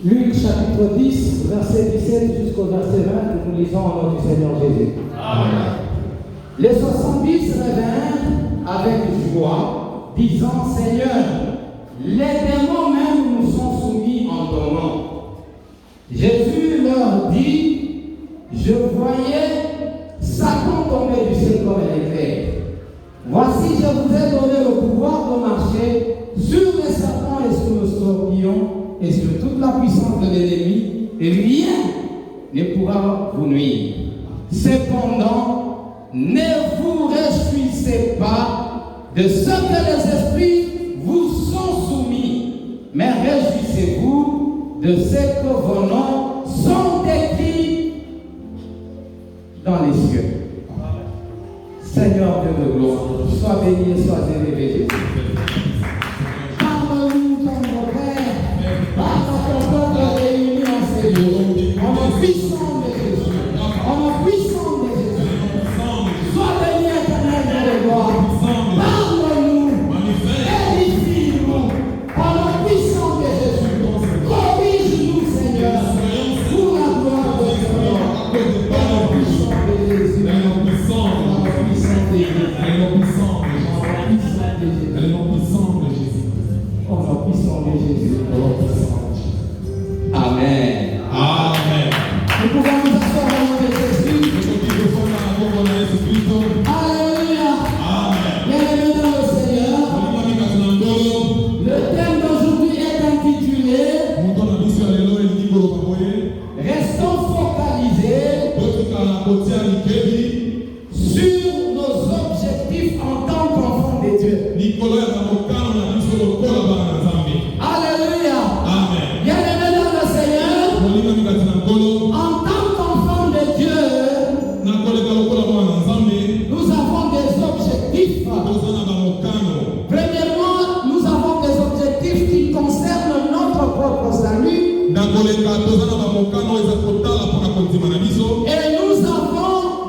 Luc chapitre 10, verset 17 jusqu'au verset 20, que nous lisons au nom du Seigneur Jésus. Amen. Les 70 revinrent avec joie, disant, Seigneur, les démons même nous sont soumis en ton nom. Jésus leur dit, je voyais Satan tomber du ciel comme un éclair. Voici, je vous ai donné le pouvoir de marcher sur les serpents et sur le scorpion et sur toute la puissance de l'ennemi, et rien ne pourra vous nuire. Cependant, ne vous réjouissez pas de ce que les esprits vous sont soumis, mais réjouissez-vous de ce que vos noms sont écrits dans les cieux. Seigneur Dieu de gloire, sois béni et sois élevé, Jésus. Parle-nous, ton Père, par ton peuple réuni en ces lieux, en le puissant de Jésus, en le puissant de Jésus. Sois béni, éternel de gloire. Parle-nous, édifie-nous, en le puissant de Jésus. Corrige-nous, Seigneur, pour la gloire de Dieu. Par le puissant de Jésus. Amen. Amen. Nous pouvons nous asseoir au nom de Jésus. Alléluia. Bienvenue dans le Seigneur. Le thème d'aujourd'hui est intitulé Restons focalisés sur nos objectifs en tant qu'enfants de Dieu. Alléluia. Bienvenue dans le Seigneur. En tant qu'enfants de Dieu, nous avons des objectifs. Premièrement, nous avons des objectifs qui concernent notre propre salut. Et nous avons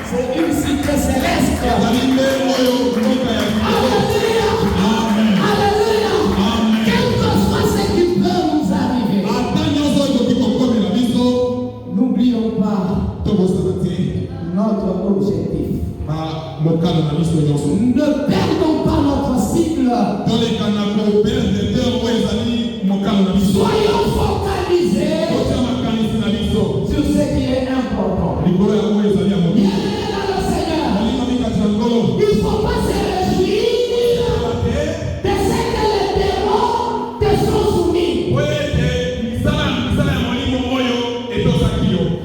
C'est une cité céleste. Alléluia. Amen. Alléluia. Amen. Quel que soit ce qui peut nous arriver, n'oublions pas notre objectif. Ne perdons pas notre cible. Soyons focalisés sur ce qui est important. Bien-aimés dans le Seigneur, il ne faut pas se réjouir de ce que les démons te sont soumis.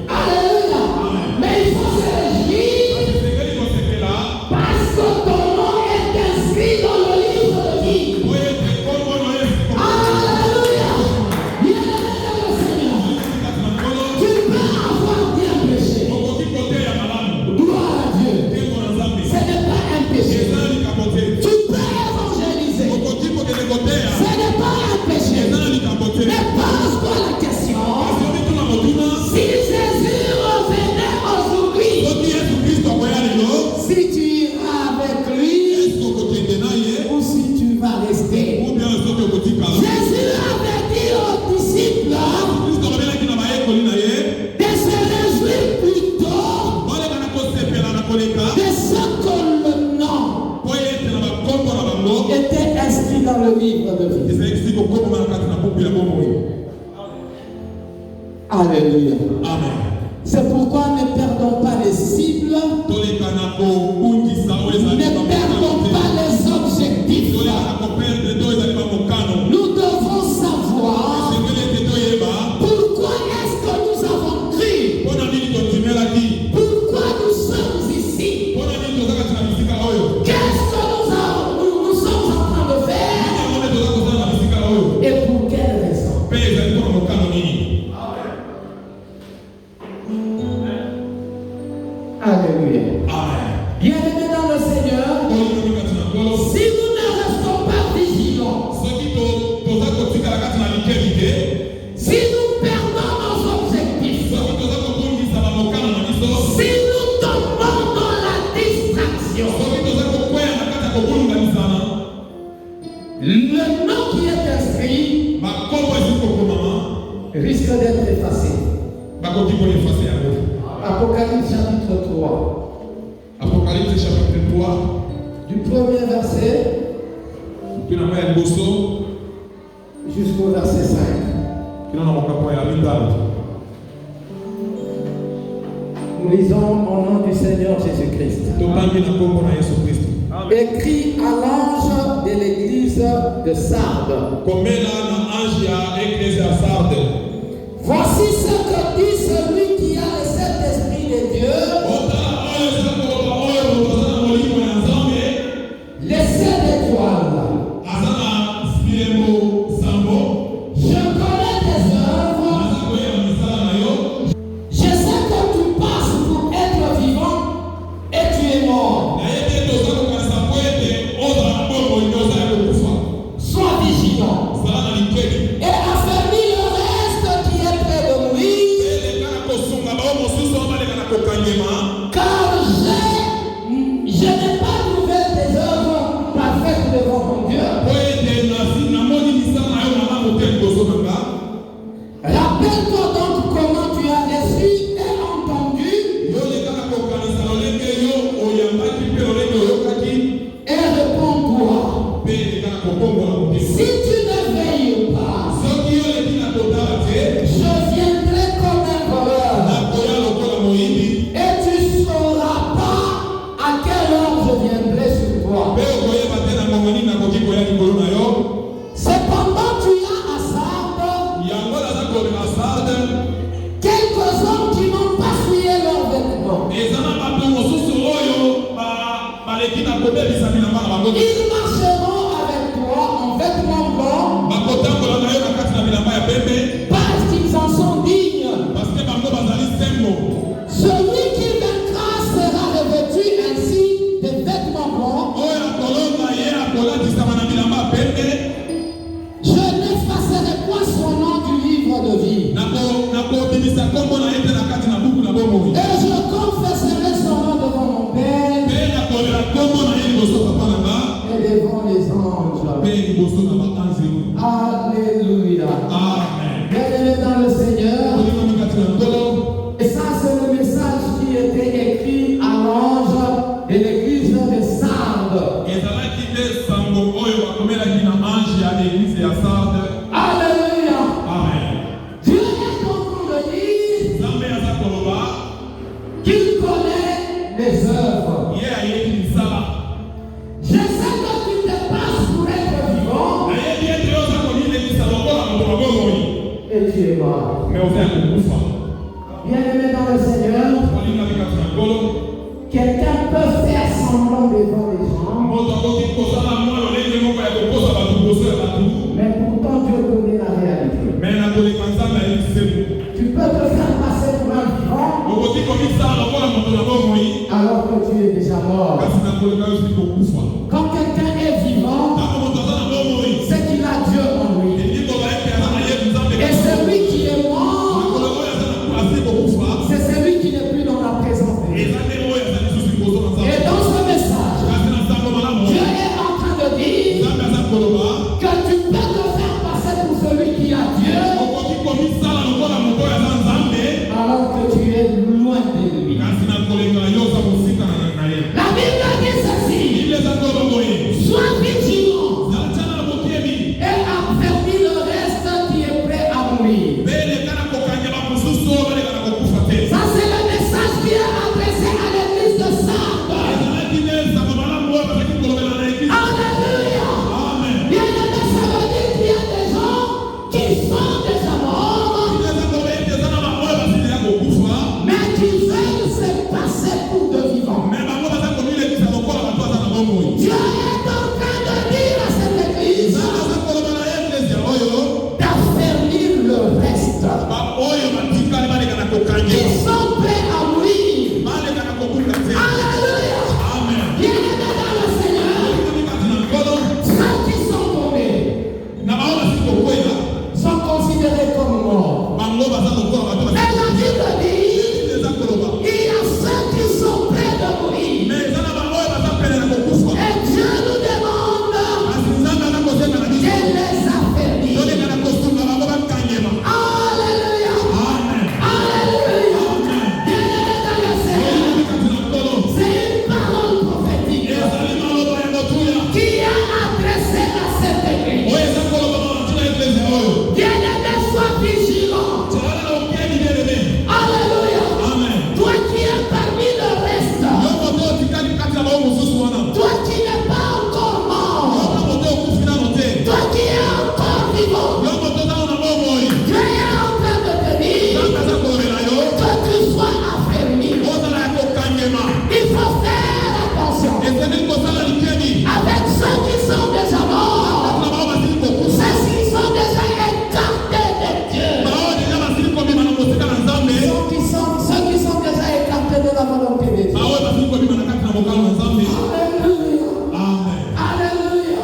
Alléluia. Mais il faut se réjouir parce que ton nom est inscrit dans le livre de vie. Alléluia. Bien-aimés dans le Seigneur, tu peux avoir bien péché. Gloire à Dieu. Ce n'est pas un péché. Tu peux évangéliser. Ce n'est pas un péché. Mais pose-toi la question. Si Jésus revenait aujourd'hui, si tu iras avec lui ou si tu vas rester. Jésus avait dit aux disciples de se réjouir plutôt de ce que le nom était inscrit dans le livre de vie. Alléluia. Amen. C'est pourquoi ne perdons pas les cibles, ne perdons pas les objectifs. Nous devons savoir pourquoi est-ce que nous avons cru, pourquoi nous sommes ici, qu'est-ce que nous sommes en train de faire et pour quelle raison. Alléluia. Bien-aimés dans le Seigneur, si nous ne restons pas vigilants, si nous perdons nos objectifs, si nous tombons dans la distraction, le nom qui est inscrit risque d'être effacé. Apocalypse chapitre 3, Apocalypse chapitre 3, du premier verset jusqu'au verset 5. Nous lisons au nom du Seigneur Jésus-Christ. Écrit à l'ange de l'église de Sardes. Voici ce que dit celui qui a le Saint-Esprit de Dieu, les 7 étoiles. Je connais tes œuvres. Je sais que tu passes pour être vivant et tu es mort. Sois vigilant et affermis le reste qui est près de lui, car je n'ai pas trouvé tes œuvres parfaites devant mon Dieu. Rappelle-toi donc comment tu as reçu et entendu et réponds-toi. Si tu ne veilles pas, je viendrai comme un voleur et tu ne sauras pas à quelle heure je viendrai sur toi. Cependant, tu as à Sardes quelques hommes qui n'ont pas souillé leurs vêtements. Ils marcheront avec toi en vêtements blancs parce qu'ils en sont dignes. Celui qui vaincra sera revêtu ainsi de vêtements blancs. Je n'effacerai pas son nom du livre de vie. Et je confesserai Alléluia. Amen. Bien-aimés dans le Seigneur. Et ça, c'est le message qui était écrit à l'ange de l'église de Sardes. Alléluia. Amen. Dieu est en train de dire qu'il connaît les œuvres. Je sais que tu te passes pour être vivant et tu es mort. Bien-aimé dans le Seigneur, quelqu'un peut faire semblant devant les gens, mais pourtant Dieu connaît la réalité. Tu peux te faire passer pour un vivant alors que tu es déjà mort. Quand quelqu'un est vivant, c'est qu'il a Dieu en lui. Et celui qui est mort, c'est celui qui n'est plus dans la présence de Dieu. Et dans ce message, Dieu est en train de dire que tu peux te faire passer pour celui qui a Dieu alors que tu es loin de lui. La Bible dit ceci: sois vigilant et affermis le reste qui est prêt à mourir. Ça, c'est le message qui est adressé à l'église de Sardes. Alléluia. Bien-aimé, ça veut dire qu'il y a des gens qui sont déjà morts, mais qui veulent se passer pour de vivants. Dieu est en train de dire à cette église d'affermir le reste qui sont prêts à mourir. Alléluia. Bien-aimé dans le Seigneur, ceux qui sont tombés sont considérés comme morts. Et la Bible dit il y a ceux qui sont prêts de mourir. Et Dieu nous demande de les affermir. Alléluia. Alléluia. Bien-aimé dans le Seigneur, c'est une parole prophétique qui est adressée à cette église. Bien-aimé, sois vigilant. Alléluia. Toi qui es parmi le reste, toi qui n'es pas encore mort, toi qui es encore vivant, Dieu est en train de te dire que tu sois affermi. Il faut faire attention avec ceux qui sont déjà morts, ceux qui sont déjà écartés de Dieu, ceux qui sont déjà écartés de la volonté de Dieu. Alléluia. Alléluia.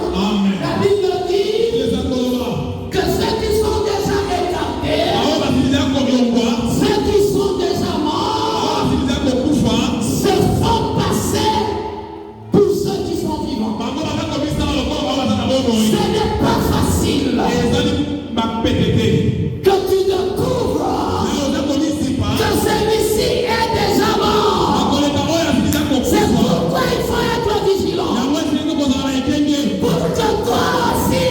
La Bible dit que ceux qui sont déjà écartés, ceux qui sont déjà morts, se font passer pour ceux qui sont vivants. Ce n'est pas facile que tu découvres que celui-ci est déjà mort. C'est pourquoi il faut être vigilant. Pour que toi aussi,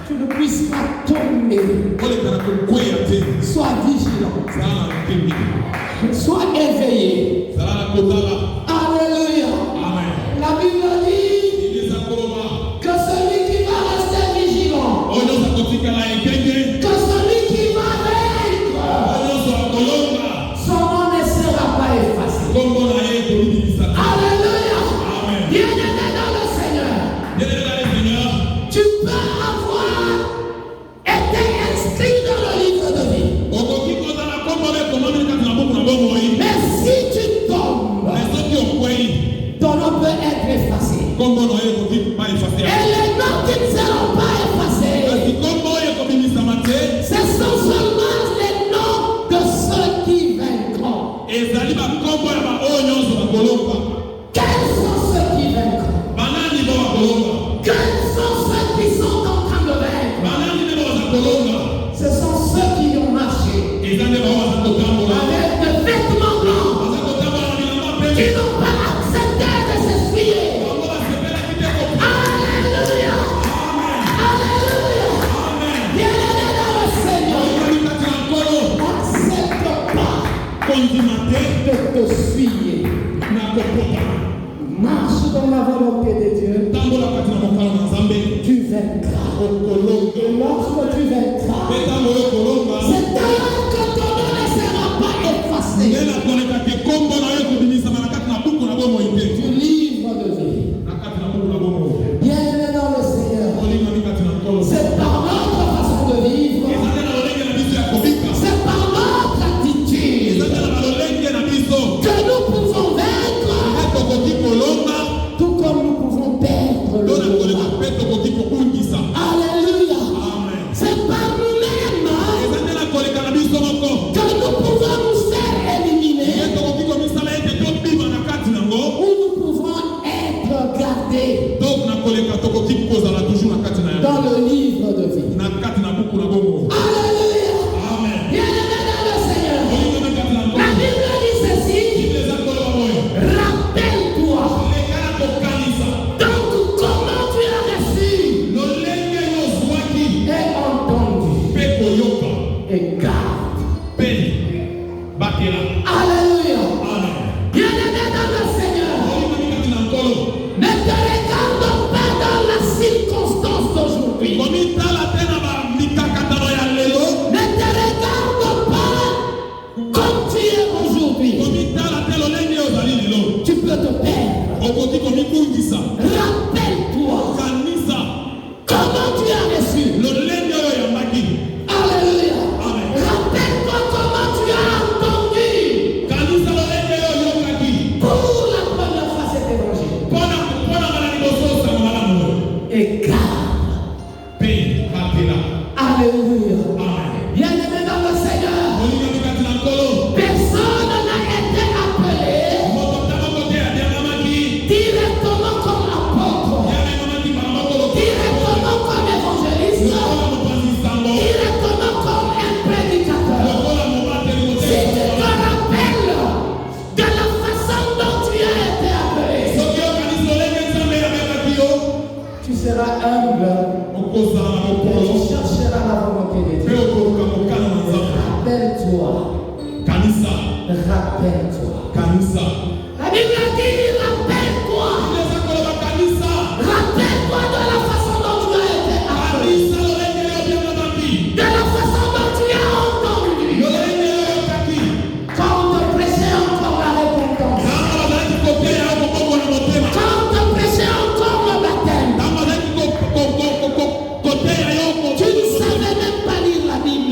tu ne puisses pas tomber. Sois vigilant. Sois éveillé. Alléluia. La Bible dit que celui qui va rester vigilant, que celui qui va vaincre, son nom ne sera pas effacé. Alléluia. Bien-aimé dans le Seigneur, tu peux avoir été inscrit dans le livre de vie. Mais si tu tombes, ton nom peut être effacé. Et les noms qui ne seront pas effacés, ce sont seulement les noms de ceux qui vaincront. Quels sont ceux qui vaincront? Quels essuyer. Marche dans la volonté de Dieu. Tu vaincras. Et lorsque tu vaincras, c'est alors que ton nom ne sera pas effacé. Du livre de vie. Bienvenue dans le Seigneur. C'est par notre façon de vivre. C'est par notre attitude que nous pouvons vaincre, tout comme nous pouvons perdre le combat. Alléluia. C'est par nous-mêmes que nous pouvons nous faire éliminer, ou nous pouvons être gardés dans le livre de vie. Alléluia. Bien-aimé dans le Seigneur. La Bible dit ceci. Rappelle-toi. Donc comment tu as reçu et entendu et garde. Alléluia. Bien-aimé dans le Seigneur. Ne te regarde pas dans la circonstance d'aujourd'hui. Ne te regarde pas comme tu es aujourd'hui. Tu peux te perdre. Rappelle-toi comment tu as reçu. Alléluia. Rappelle-toi comment tu as entendu pour la première fois cet évangile. Et garde. Alléluia. Bien-aimé dans le Seigneur, personne n'a été appelé directement comme apôtre, directement comme évangéliste, directement comme un prédicateur. Si tu te rappelles de la façon dont tu as été appelé, tu seras humble et tu chercheras la volonté de Dieu. Rappelle-toi. Rappelle-toi. La Bible dit rappelle-toi. Rappelle-toi de la façon dont tu as été appelé, de la façon dont tu as entendu. Quand on te prêchait encore la repentance, quand on te prêchait encore le baptême, tu ne savais même pas lire la Bible.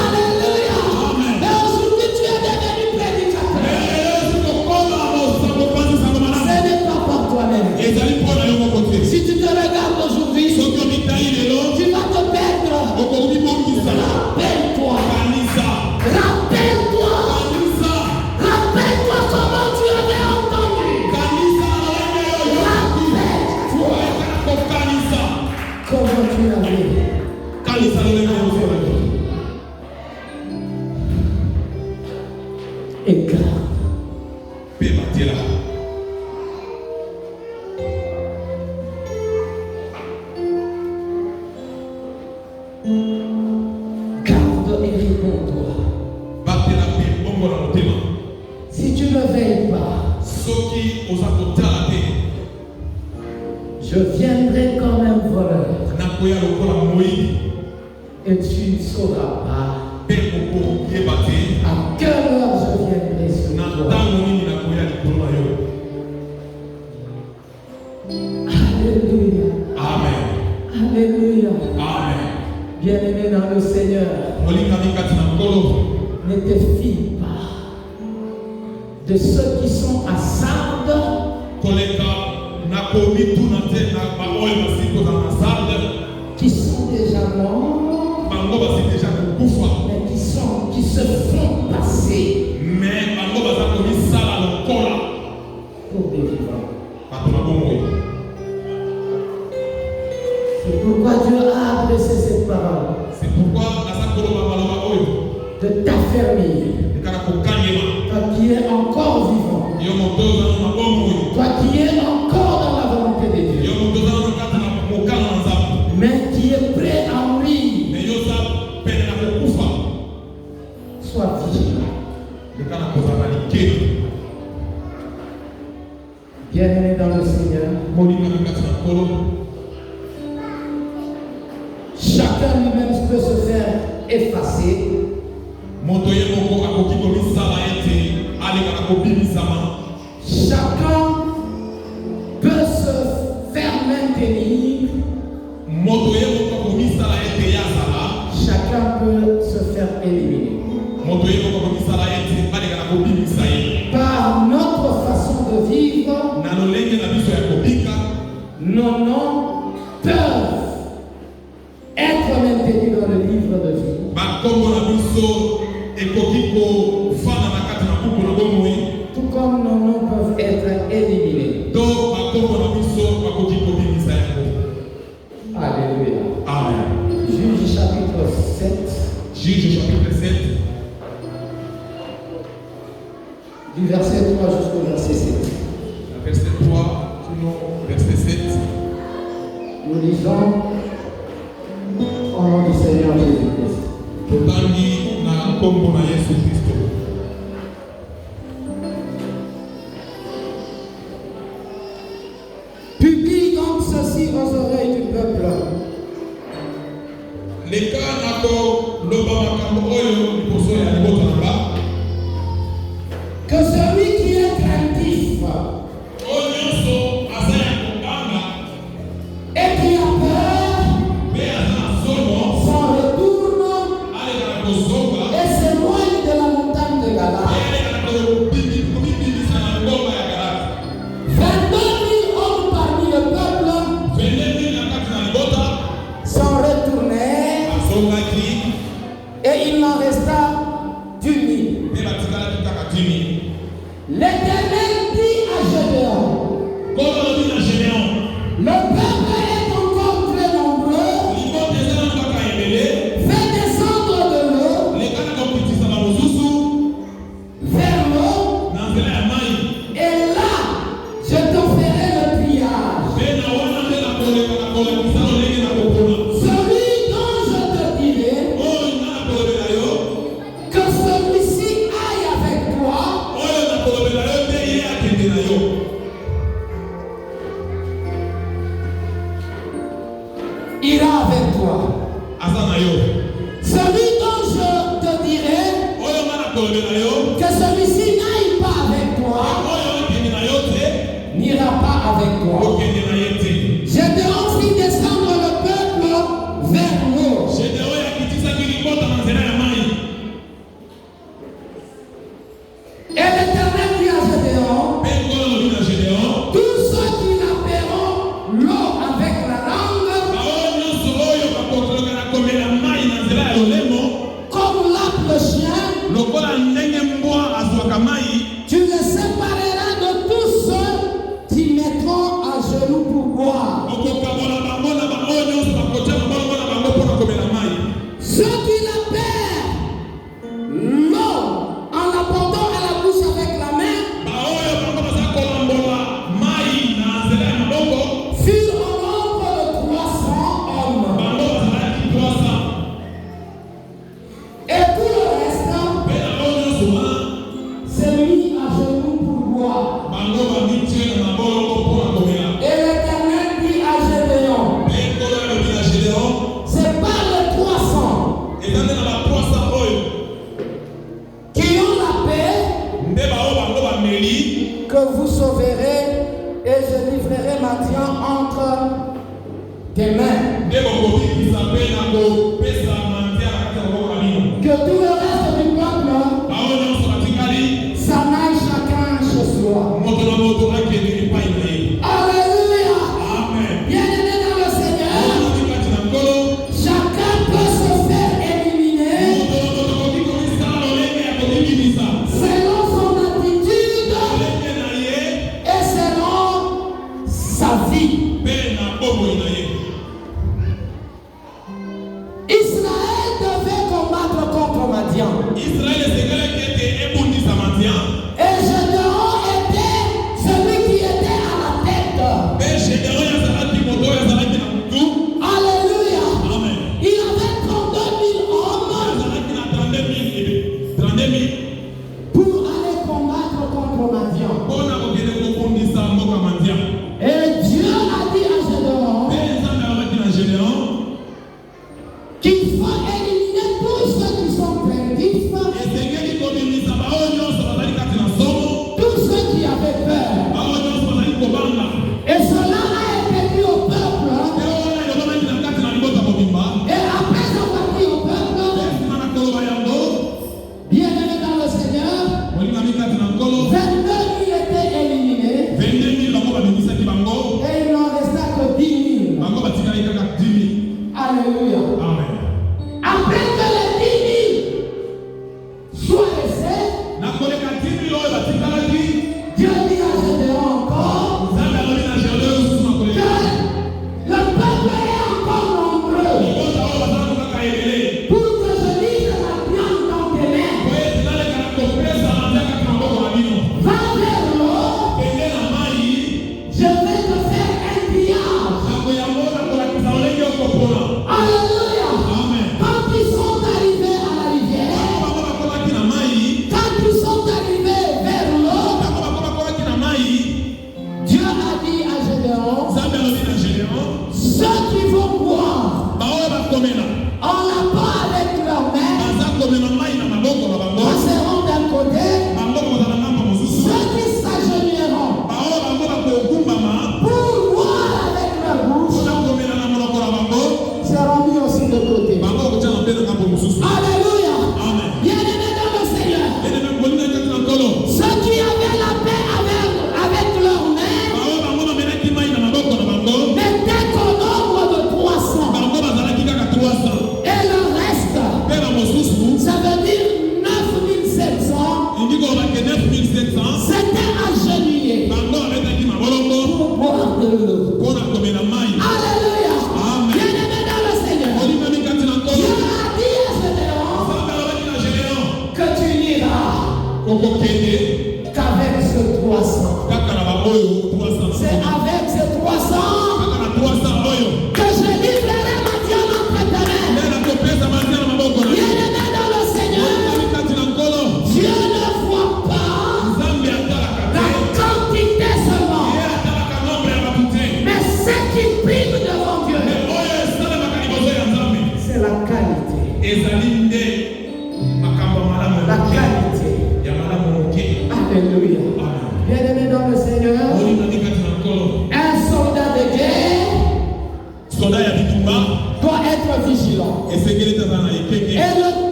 Alléluia. Et aujourd'hui tu es devenu prédicateur. Ce n'est pas par toi-même. Si tu te regardes aujourd'hui, tu vas te perdre. Rappelle-toi. Rappelle-toi. Rappelle-toi comment tu avais entendu. Rappelle-toi comment tu avais. Et garde. Garde et réponds-toi. Si tu ne veilles pas, je viendrai comme un voleur et tu ne sauras pas à quelle heure je viendrai sur toi. Alléluia. Alléluia. Bien-aimé dans le Seigneur, ne te fie pas de ceux qui sont à Sardes, qui sont déjà morts, mais qui se font passer pour des vivants. C'est pourquoi Dieu a adressé cette parole, de t'affermir, toi qui es encore vivant, toi qui es encore dans la volonté de Dieu, mais qui est prêt à mourir. Sois vigilant. Bien-aimé dans le Seigneur, chacun lui-même peut se faire effacer. Chacun peut se faire maintenir. Chacun peut se faire éliminer. Par notre façon de vivre, nos noms peuvent être maintenus dans le livre de vie. Tout comme nos noms peuvent être éliminés. Alléluia. Amen. Juge chapitre 7. Juge chapitre 7. Du verset 3 jusqu'au verset 7. Verset 3, verset 7. Nous lisons au nom du Seigneur Jésus-Christ. Publie donc ceci aux oreilles du peuple. Que celui qui est craintif et qui a peur s'en retourne et s'éloigne de la montagne de Galade. 22 000 hommes parmi le peuple s'en retournèrent et il n'en resta du mille. L'Éternel dit à Gédéon, le peuple est encore très nombreux, fais descendre de l'eau vers l'eau, et là je te ferai le pillage. Celui dont je te dirai que celui-ci aille avec toi, ira avec toi. Celui dont je te dirai que celui-ci n'aille pas avec toi, n'ira pas avec toi. Gédéon fit descendre le peuple vers l'eau. Et l'Éternel dit à Gédéon, tous ceux qui laveront l'eau avec la langue, comme lappe le chien, tu les sépareras de tous ceux qui mettront à genoux pour boire. Ceux qui la perdent l'eau en la portant à la bouche avec la main furent au nombre de 300 hommes. Et tout le reste s'est mis à genoux pour boire. Et l'Éternel dit à Gédéon, c'est pas les 300 qui ont la paix que vous sauverez, et je livrerai Mathian entre tes mains. Que tout le reste du peuple s'en aille chacun chez soi. Alléluia. Bien-aimé dans le Seigneur, chacun peut se faire éliminer selon son attitude et selon sa vie. Israël devait combattre contre Madian. Ceux qui avaient la paix avec leurs mains n'étaient qu'au nombre de 300. Et le reste, ça veut dire 9700, c'était agenouillé pour boire de l'eau. Alléluia. Bien-aimé dans le Seigneur, Dieu a dit à Gédéon que tu n'iras qu'avec ce 300. C'est avec ce 300 que je livrerai ma diamant entre tes mains. Bien-aimé dans le Seigneur, Dieu ne voit pas la quantité seulement, mais ce qui prime devant Dieu, c'est la qualité. La qualité. Alléluia. Bien-aimé dans le Seigneur, un soldat de guerre doit être vigilant. Et le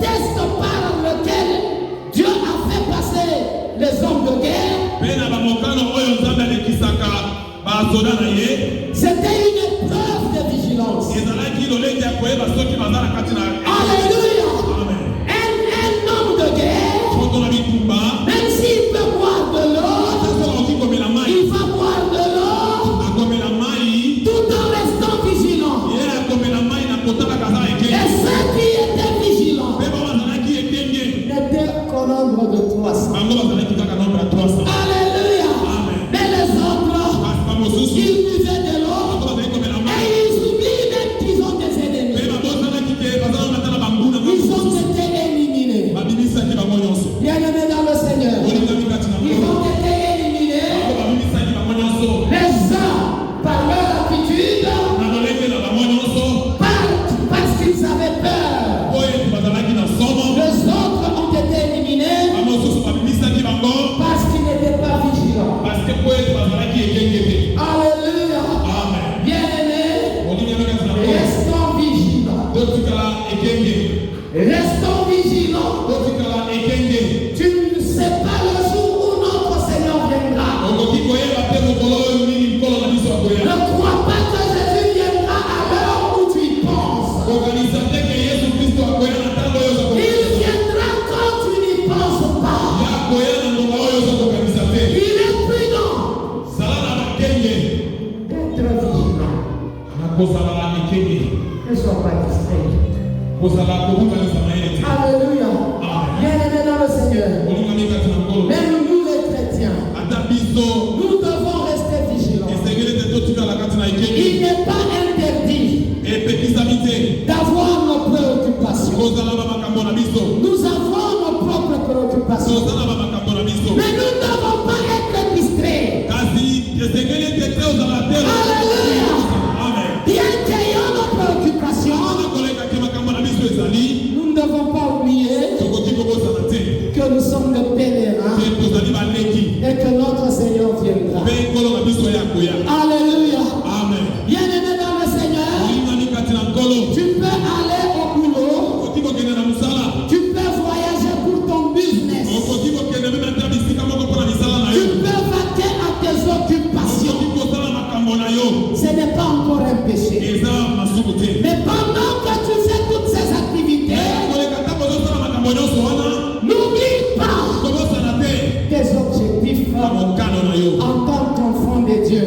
test par lequel Dieu a fait passer les hommes de guerre, c'était une épreuve de vigilance. Alléluia. Un homme de guerre, même s'il peut boire de l'eau, il va boire de l'eau tout en restant vigilant. Et ceux qui étaient vigilants n'étaient qu'au nombre de 300. Alléluia. Mais les autres, ils buvaient de l'eau et ils oublient même qu'ils ont des ennemis. Ils ont été éliminés. Bien-aimés dans le Seigneur, ils ont été éliminés. Les uns par leur attitude, parce qu'ils avaient peur. Les autres ont été éliminés parce qu'ils n'étaient pas vigilants. Alléluia. Bien-aimés, restons vigilants. Restons vigilants. Tu ne sais pas le jour où notre Seigneur viendra. Ne crois pas que Jésus viendra à l'heure où tu y penses. Il viendra quand tu n'y penses pas. Il est prudent d'être vigilant. Ne sois pas distrait. Alléluia. Bien-aimés dans le Seigneur, même nous les chrétiens, nous devons rester vigilants. Il n'est pas interdit d'avoir nos préoccupations. Nous avons nos propres préoccupations. Mais nous ne devons pas être distraits. Alléluia. Bien qu'ayant nos préoccupations, nous ne devons pas oublier que nous sommes des pèlerins et que notre Seigneur viendra. Alléluia. Bien-aimé dans le Seigneur, tu peux aller au boulot, tu peux voyager pour ton business, tu peux vaquer à tes occupations. Ce n'est pas encore un péché. Mais pendant que tu fais toutes ces activités, n'oublie pas tes objectifs en tant qu'enfant de Dieu.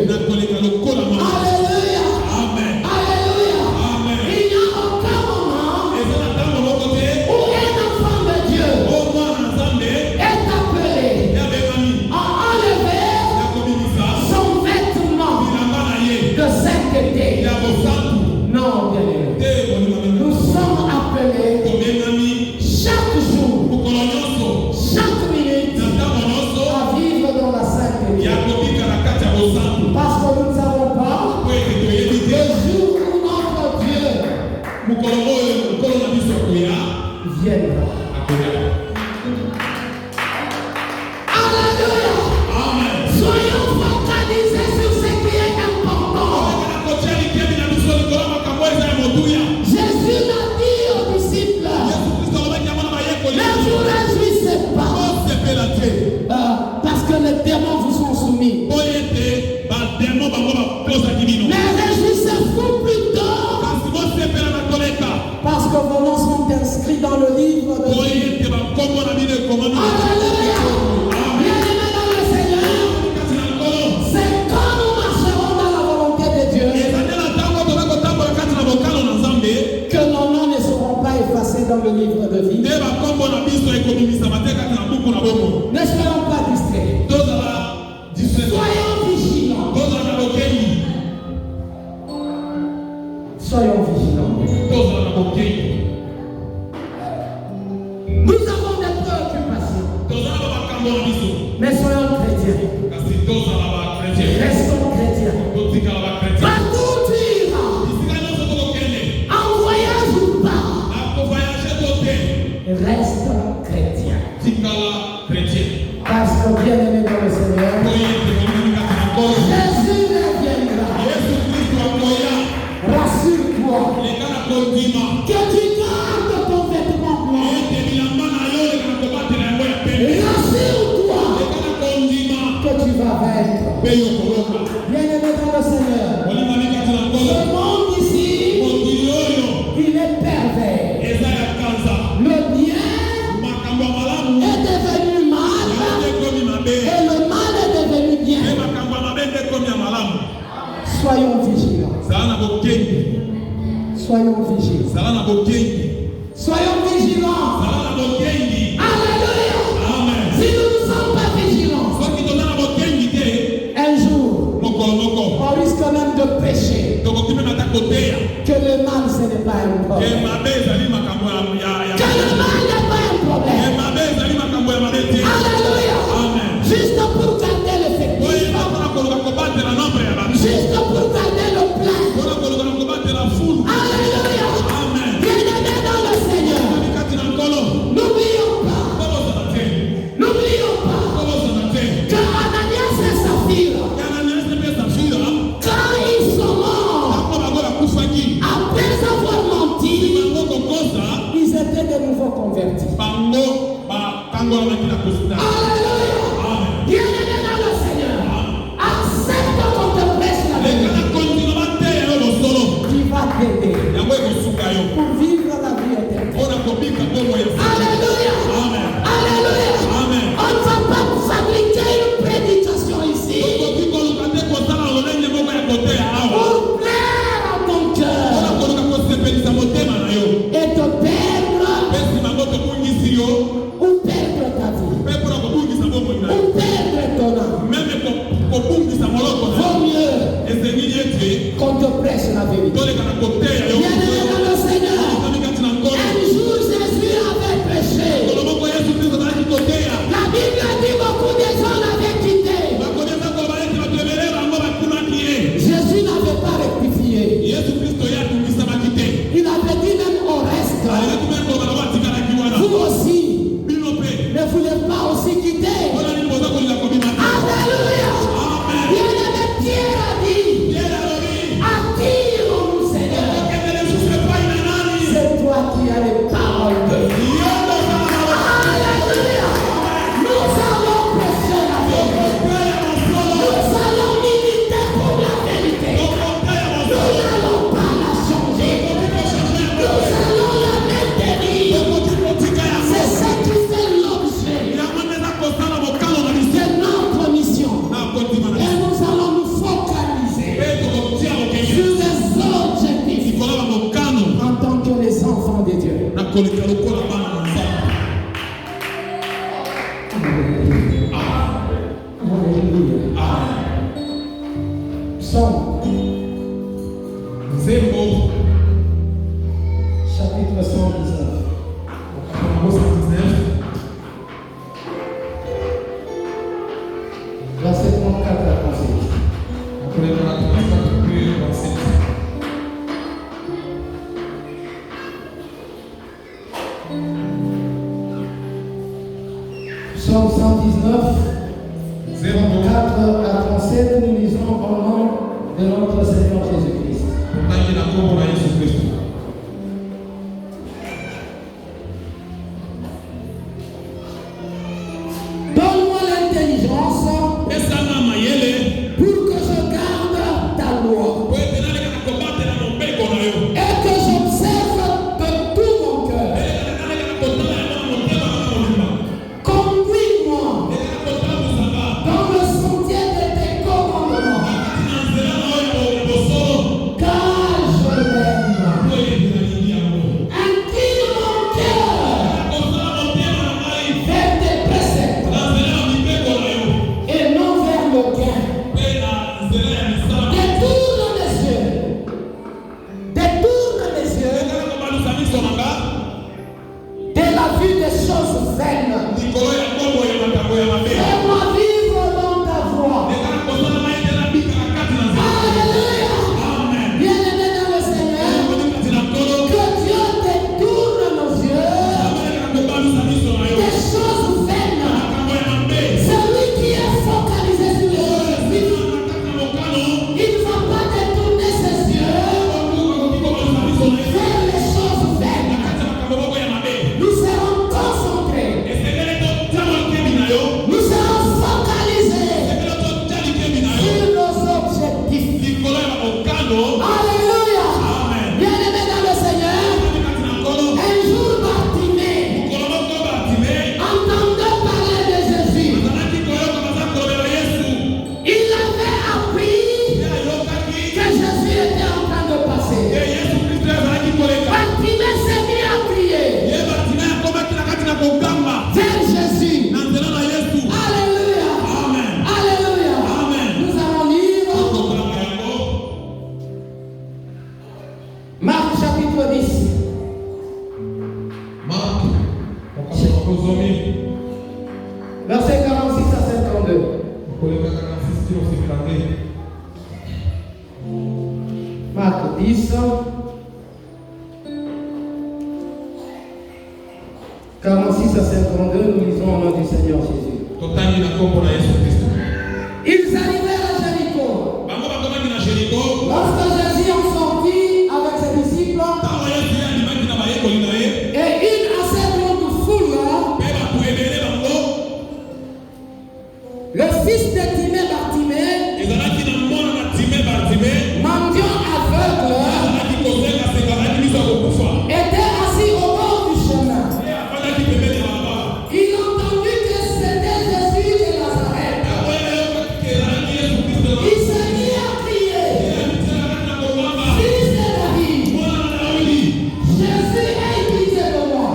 diamants vous sont soumis. Mais réjouissez-vous plutôt parce que vos noms sont inscrits dans le livre de vie. Alléluia. Bien-aimés dans le Seigneur, c'est quand nous marcherons dans la volonté de Dieu que nos noms ne seront pas effacés dans le livre de vie. Ne soyons pas distraits. Soyons vigilants. Soyons vigilants. Nous avons des préoccupations. Mais soyons chrétiens. Restons chrétiens. Partout tu iras, en voyage ou pas, reste chrétien. Parce que bien-aimé dans le Seigneur, Jésus reviendra. Rassure-toi que tu gardes ton vêtement blanc. Rassure-toi que tu vas vaincre. Bien-aimé dans le Seigneur, ce monde ici, il est pervers. Le bien est devenu mal et le mal est devenu bien. Soyons vigilants. Soyons vigilants. Soyons vigilants. Alléluia. Si nous ne sommes pas vigilants, un jour, on risque même de pécher. Que le mal, ce n'est pas un problème. Que le mal n'est pas un problème. Alléluia. Juste pour garder l'effectif. Juste pour garder le plein. Alléluia. Bien-aimés dans le Seigneur, n'oublions pas que Ananias et Saphira, quand ils sont morts, après avoir menti, ils étaient de nouveau convertis. Alléluia. Bien-aimés dans le Seigneur, accepte qu'on te prêche la vérité. Qui va t'aider pour vivre la vie éternelle. Alléluia. Alléluia. On ne va pas fabriquer une prédication ici pour plaire à ton cœur et te perdre ou perdre ta vie ou perdre ton âme. Vaut mieux qu'on te prêche la vérité. Bien-aimé dans le Seigneur, un jour Jésus avait péché. La Bible dit beaucoup de gens l'avaient quitté. Jésus n'avait pas rectifié. Il avait dit même au reste, vous aussi ne voulez pas aussi quitter. Alléluia. Bien-aimé, Pierre a dit, attire-nous Seigneur. C'est toi qui as les paroles de vie. Alléluia. Nous allons prêcher la vérité. Nous allons militer pour la vérité. Nous n'allons pas la changer. Nous allons la maintenir. C'est ce qui fait l'objet de notre mission. Et nous allons nous focaliser sur les objectifs en tant que les enfants de Dieu. Alléluia. Psaume chapitre 119. Verset 34 à 36. Psaume 119, 34 à 37, nous lisons au nom de notre Seigneur Jésus-Christ. Donne-moi l'intelligence Marc 10, 46 à 52, nous lisons au nom du Seigneur Jésus. Ils arrivèrent à Jéricho. Lorsque Jésus en sortit avec ses disciples, et une assez grande foule, le fils de Timée, mendiant aveugle, était assis au bord du chemin. Il entendit que c'était Jésus de Nazareth. Il se mit à crier, Fils de David, Jésus, aie pitié de moi.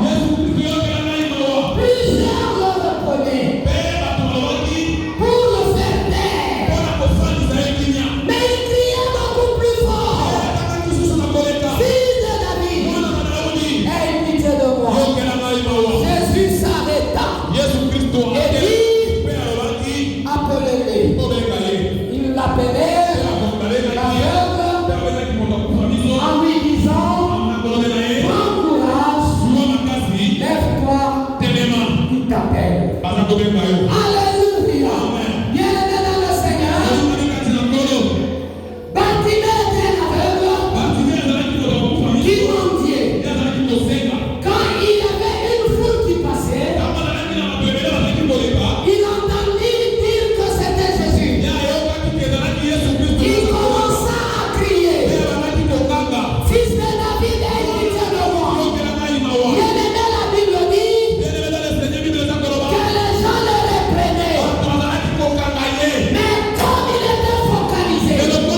Plusieurs le reprenaient pour le faire taire. Mais il criait beaucoup plus fort, Fils de David, aie pitié de moi. Jésus s'arrêta et dit, appelez-les. Il l'appelait l'aveugle en lui disant, prends courage, lève-toi, il t'appelle. Alléluia. Bien-aimé dans le Seigneur, Bartimée était aveugle, qui mendiait. Quand il y avait une foule qui passait, il entendit dire que c'était Jésus. Il commença à crier, Fils de David, aie pitié de moi. Bien-aimé, la Bible dit que les gens le reprenaient. Mais comme il était focalisé sur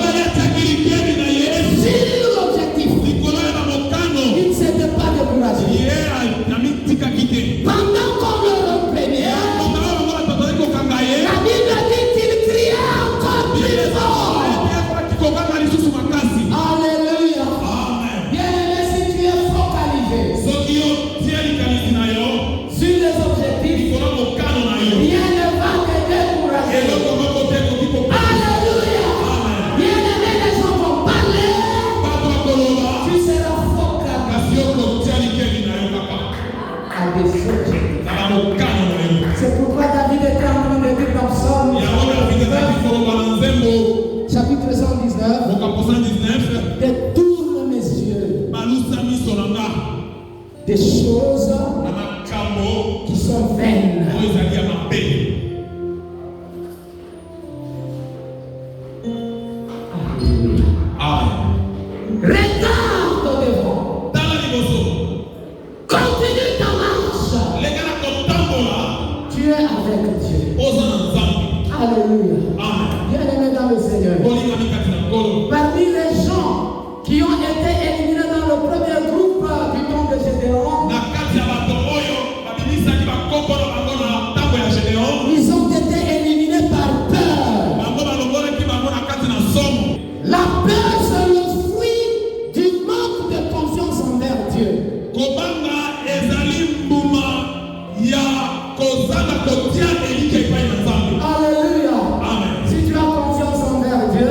l'objectif, il ne s'était pas découragé. Pendant qu'on le reprenait, la Bible dit qu'il criait encore plus fort. Alléluia. Bien-aimé, si tu es focalisé sur les objectifs, rien ne va te décourager. Alléluia. Bien-aimé, les gens vont parler, tu seras focalisé à des objectifs. C'est pourquoi David était en train de dire dans Psaume chapitre 119, détourne mes yeux des choses qui sont vaines. Regarde devant, continue ta marche. Tu es avec Dieu. Alléluia. Bien-aimé dans le Seigneur. Parmi les gens qui ont été éliminés dans le premier groupe du temps de Gédéon, ils ont été éliminés par peur. La peur, c'est le fruit du manque de confiance envers Dieu. Alléluia. Si tu as confiance envers Dieu,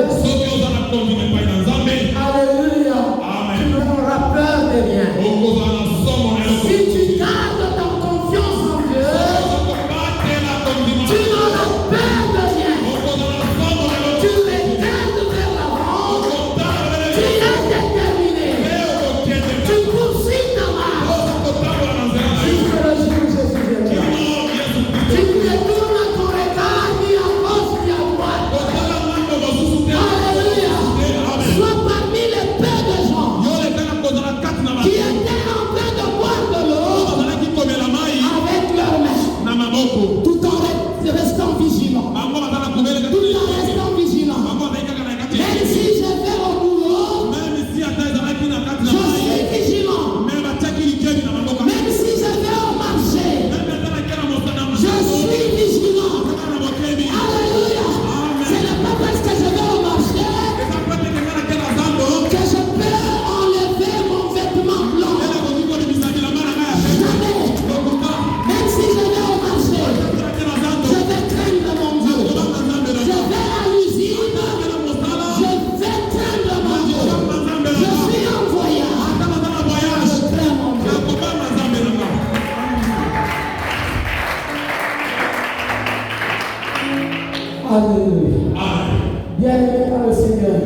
Alléluia. Amen. Bien-aimé par le Seigneur.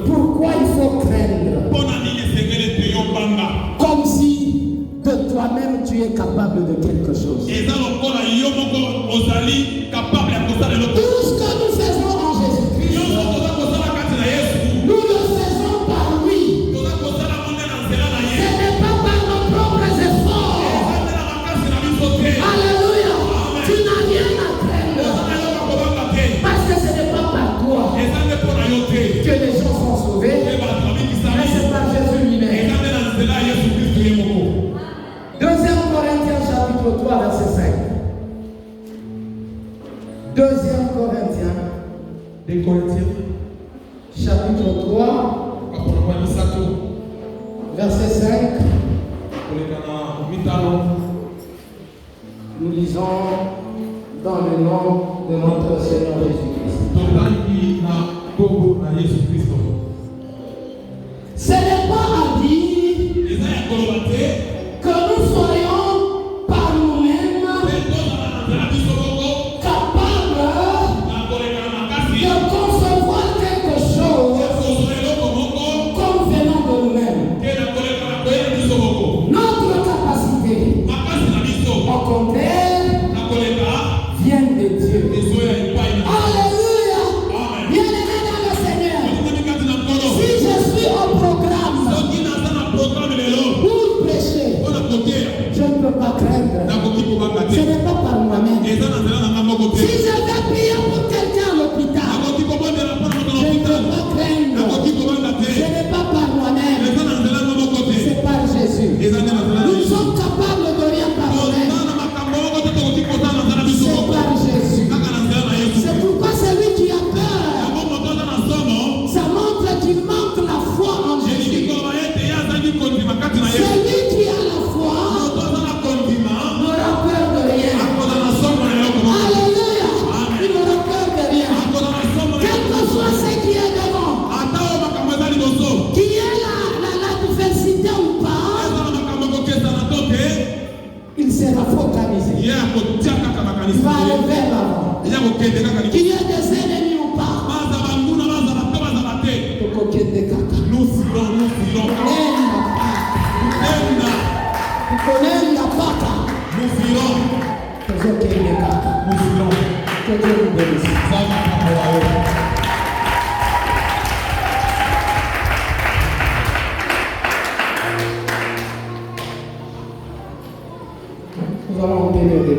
Pourquoi il faut craindre? Comme si de toi-même tu es capable de quelque chose. Tout ce que nous faisons en Jésus-Christ, nous le faisons par lui. Ce n'est pas par nos propres efforts. Alléluia. Tu n'as rien à craindre. Parce que ce n'est pas par toi que les gens sont sauvés, mais c'est par Jésus lui-même. 2 Corinthiens chapitre 3 verset 5. 2 Corinthiens chapitre 3 verset 5. Nous lisons dans le nom de notre Seigneur Jésus-Christ. Ce n'est pas à dire que nous soyons par nous-mêmes capables de concevoir quelque chose comme venant de nous-mêmes. Notre capacité, au contraire, vient de Dieu. Alléluia. Bien-aimé dans le Seigneur, si je suis au programme pour prêcher, je ne peux pas craindre. Ce n'est pas par moi-même. Si je vais prier pour quelqu'un à l'hôpital, je ne peux pas craindre. Ce n'est pas par moi-même. C'est par Jésus. Nous sommes capables de rien par nous-mêmes. C'est par Jésus. C'est pourquoi celui qui a peur, ça montre qu'il manque la foi en Jésus. Celui qui a la foi n'aura peur de rien. Alléluia. Il n'aura peur de rien. Quel que soit ce qui est devant, qui est l'adversité ou pas, il sera focalisé. Il va aller vers l'avant. Qu'il y ait des ennemis ou pas. Tu connais la pata. Que Dieu nous bénisse. Nous allons obtenir des